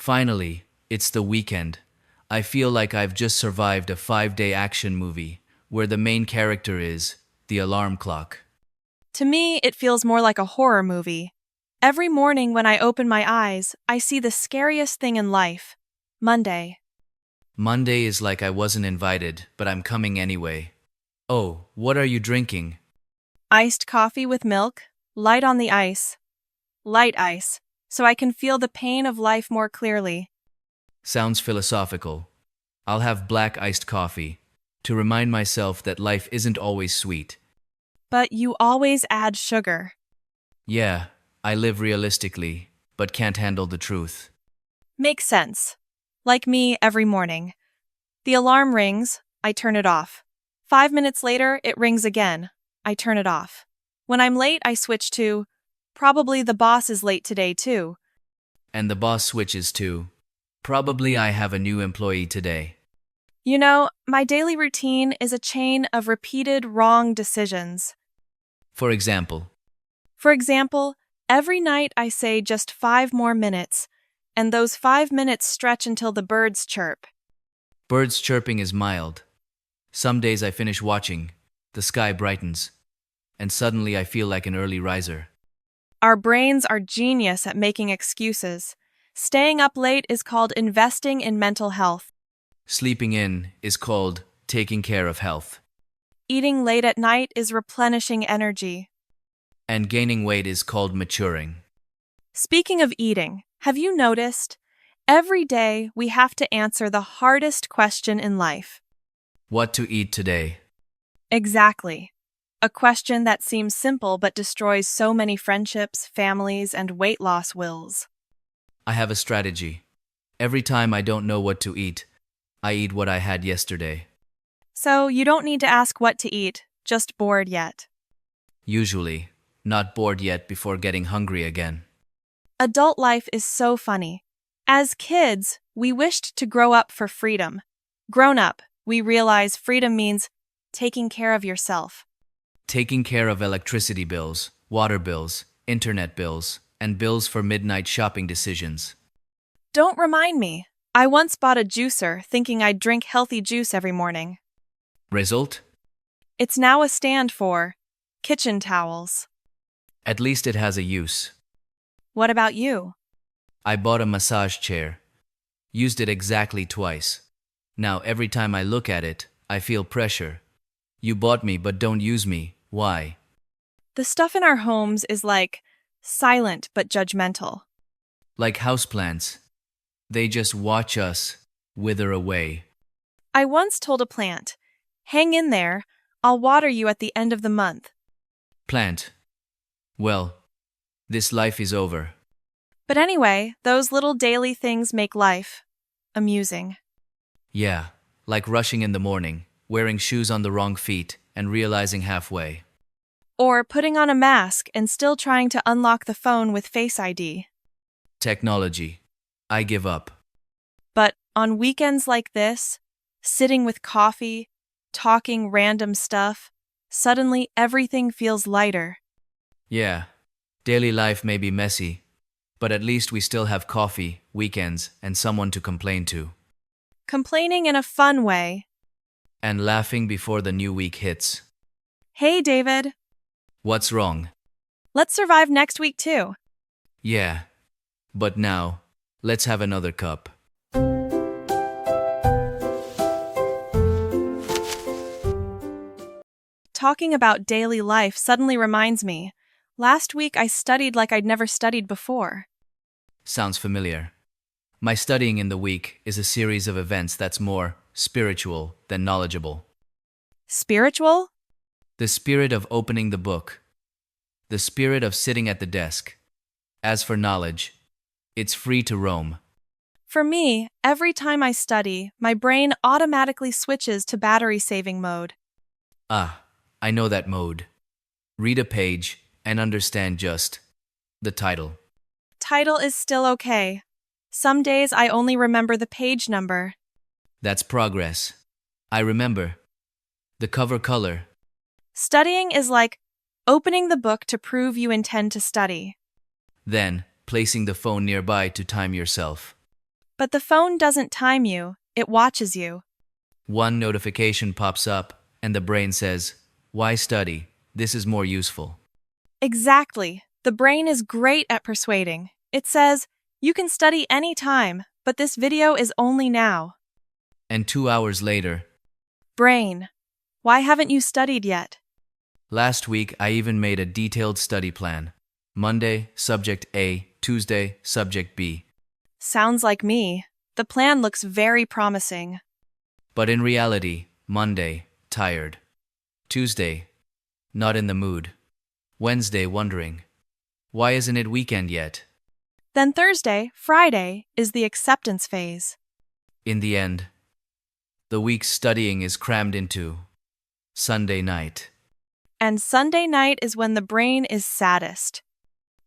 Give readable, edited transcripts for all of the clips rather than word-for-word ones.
Finally, it's the weekend. I feel like I've just survived a 5-day action movie where the main character is the alarm clock. To me, it feels more like a horror movie. Every morning when I open my eyes, I see the scariest thing in life Monday. Monday is like I wasn't invited, but I'm coming anyway. Oh, what are you drinking? Iced coffee with milk, light on the ice, light ice, so I can feel the pain of life more clearly. Sounds philosophical. I'll have black iced coffee to remind myself that life isn't always sweet. But you always add sugar. Yeah, I live realistically, but can't handle the truth. Makes sense. Like me every morning. The alarm rings, I turn it off. 5 minutes later, it rings again. I turn it off. When I'm late, I switch to, probably the boss is late today too. And the boss switches to, probably I have a new employee today. You know, my daily routine is a chain of repeated wrong decisions. For example, For example, every night I say just 5 more minutes, and those 5 minutes stretch until the birds chirp. birds chirping is mild. Some days I finish watching, the sky brightens, and suddenly I feel like an early riser. Our brains are genius at making excuses. Staying up late is called investing in mental health. Sleeping in is called taking care of health. Eating late at night is replenishing energy. And gaining weight is called maturing. Speaking of eating, have you noticed? Every day we have to answer the hardest question in life. What to eat today? Exactly. A question that seems simple but destroys so many friendships, families, and weight loss wills. I have a strategy. Every time I don't know what to eat, I eat what I had yesterday. So you don't need to ask what to eat, just bored yet. Usually, not bored yet before getting hungry again. Adult life is so funny. As kids, we wished to grow up for freedom. Grown up, we realize freedom means taking care of yourself. Taking care of electricity bills, water bills, internet bills, and bills for midnight shopping decisions. Don't remind me. I once bought a juicer thinking I'd drink healthy juice every morning. Result? It's now a stand for kitchen towels. At least it has a use. What about you? I bought a massage chair. Used it exactly twice. Now every time I look at it, I feel pressure. You bought me but don't use me. Why? The stuff in our homes is like silent but judgmental. Like houseplants. They just watch us wither away. I once told a plant, hang in there, I'll water you at the end of the month. Plant. Well, this life is over. But anyway, those little daily things make life amusing. Yeah, like rushing in the morning, wearing shoes on the wrong feet, and realizing halfway. Or putting on a mask and still trying to unlock the phone with Face ID. Technology. I give up. But on weekends like this, sitting with coffee, talking random stuff, suddenly everything feels lighter. Yeah, daily life may be messy, but at least we still have coffee, weekends, and someone to complain to. Complaining in a fun way. And laughing before the new week hits. Hey, David, What's wrong? let's survive next week too. Yeah, but now, let's have another cup. Talking about daily life suddenly reminds me. Last week I studied like I'd never studied before. Sounds familiar. My studying in the week is a series of events that's more spiritual than knowledgeable. Spiritual? The spirit of opening the book. The spirit of sitting at the desk. As for knowledge, it's free to roam. For me, every time I study, my brain automatically switches to battery saving mode. Ah, I know that mode. Read a page and understand just the title. Title is still okay. Some days I only remember the page number. That's progress. I remember. The cover color. Studying is like opening the book to prove you intend to study. Then, placing the phone nearby to time yourself. But the phone doesn't time you, it watches you. One notification pops up, and the brain says, "Why study? This is more useful." Exactly. The brain is great at persuading. It says, you can study anytime, but this video is only now. And 2 hours later, Brain, why haven't you studied yet? last week I even made a detailed study plan. Monday, subject A, Tuesday, subject B. Sounds like me. The plan looks very promising. But in reality, Monday, tired. Tuesday, not in the mood. Wednesday, wondering, why isn't it weekend yet? Then Thursday, Friday, is the acceptance phase. In the end, the week's studying is crammed into Sunday night. And Sunday night is when the brain is saddest.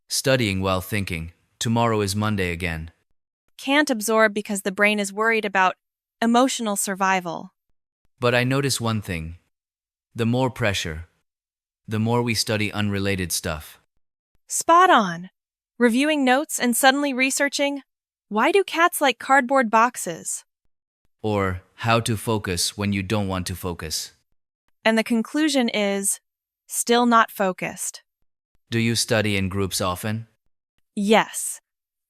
Studying while thinking, tomorrow is Monday again. Can't absorb because the brain is worried about emotional survival. But I notice one thing. The more pressure, the more we study unrelated stuff. Spot on. Reviewing notes and suddenly researching, why do cats like cardboard boxes? Or how to focus when you don't want to focus. And the conclusion is, still not focused. Do you study in groups often? Yes.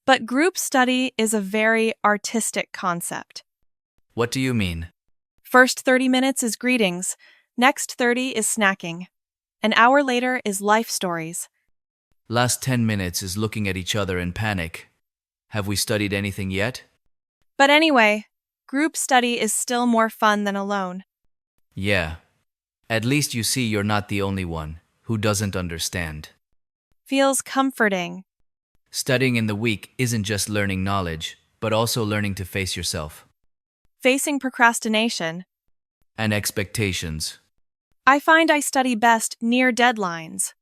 But group study is a very artistic concept. What do you mean? First 30 minutes is greetings, next 30 is snacking. An hour later is life stories. Last 10 minutes is looking at each other in panic. Have we studied anything yet? But anyway, group study is still more fun than alone. Yeah. At least you see you're not the only one who doesn't understand. Feels comforting. Studying in the week isn't just learning knowledge, but also learning to face yourself. Facing procrastination. And expectations. I find I study best near deadlines.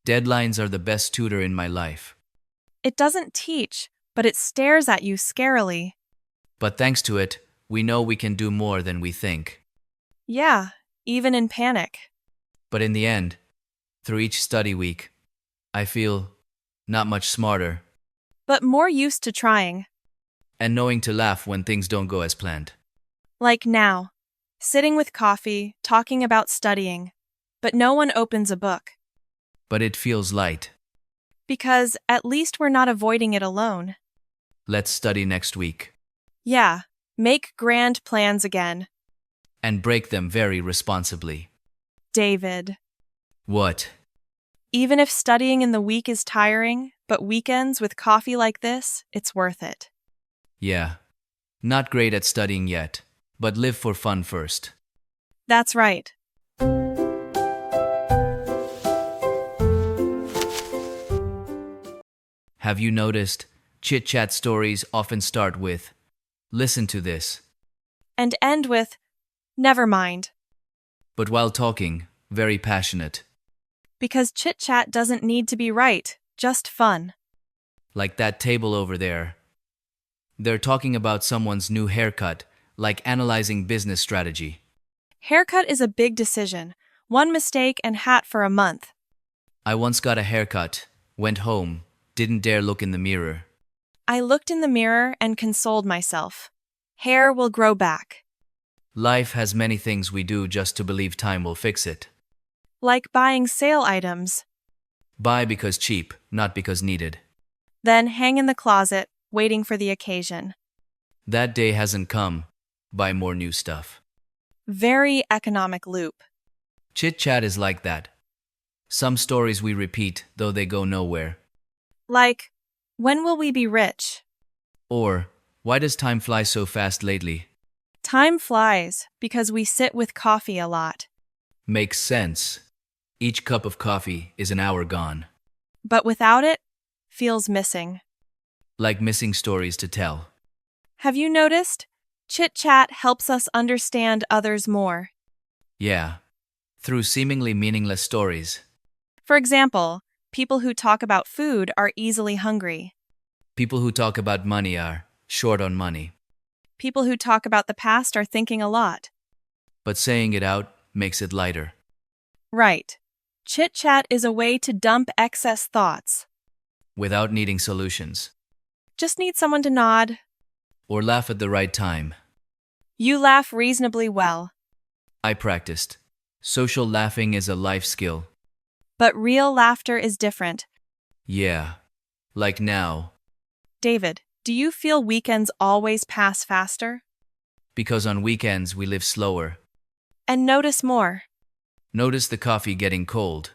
Deadlines are the best tutor in my life. It doesn't teach, but it stares at you scarily. But thanks to it, we know we can do more than we think. Yeah, even in panic. But in the end, through each study week, I feel not much smarter But more used to trying. and knowing to laugh when things don't go as planned. Like now, sitting with coffee, talking about studying, but no one opens a book. But it feels light. Because at least we're not avoiding it alone. Let's study next week. Yeah, make grand plans again. And break them very responsibly. David. What? Even if studying in the week is tiring, but weekends with coffee like this, it's worth it. Yeah. Not great at studying yet, but live for fun first. That's right. Have you noticed, chit-chat stories often start with, "Listen to this." And end with, never mind. But while talking, very passionate. Because chit-chat doesn't need to be right, just fun. Like that table over there. They're talking about someone's new haircut, like analyzing business strategy. Haircut is a big decision. One mistake and hat for a month. I once got a haircut, went home, didn't dare look in the mirror. I looked in the mirror and consoled myself. Hair will grow back. Life has many things we do just to believe time will fix it. Like buying sale items. Buy because cheap, not because needed. Then hang in the closet, waiting for the occasion. That day hasn't come. Buy more new stuff. Very economic loop. Chit-chat is like that. Some stories we repeat, though they go nowhere. Like, when will we be rich? Or, why does time fly so fast lately? Time flies because we sit with coffee a lot. Makes sense. Each cup of coffee is an hour gone. But without it, feels missing. Like missing stories to tell. Have you noticed? Chit-chat helps us understand others more. Yeah. Through seemingly meaningless stories. For example, people who talk about food are easily hungry. People who talk about money are short on money. People who talk about the past are thinking a lot. But saying it out makes it lighter. Right. Chit-chat is a way to dump excess thoughts. Without needing solutions. Just need someone to nod. or laugh at the right time. You laugh reasonably well, I practiced. Social laughing is a life skill. but real laughter is different. Yeah. Like now. David, do you feel weekends always pass faster? Because on weekends we live slower. And notice more. Notice the coffee getting cold.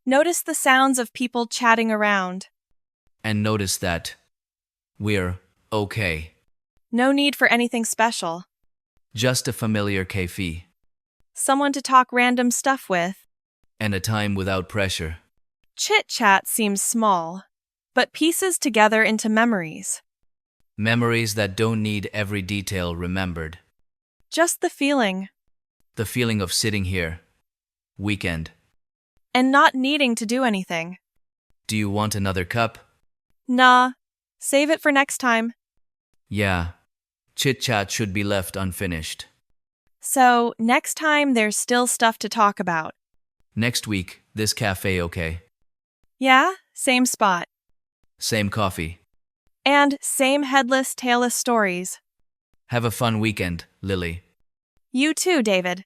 Notice the sounds of people chatting around. And notice that we're okay. No need for anything special. Just a familiar cafe. Someone to talk random stuff with. And a time without pressure. Chit-chat seems small, but pieces together into memories. Memories that don't need every detail remembered. Just the feeling, The feeling of sitting here. Weekend. and not needing to do anything. Do you want another cup? Nah, save it for next time. Yeah. Chit chat should be left unfinished. So, next time there's still stuff to talk about. Next week, this cafe okay? Yeah, same spot. Same coffee. And same headless, tailless stories. Have a fun weekend, Lily. You too, David.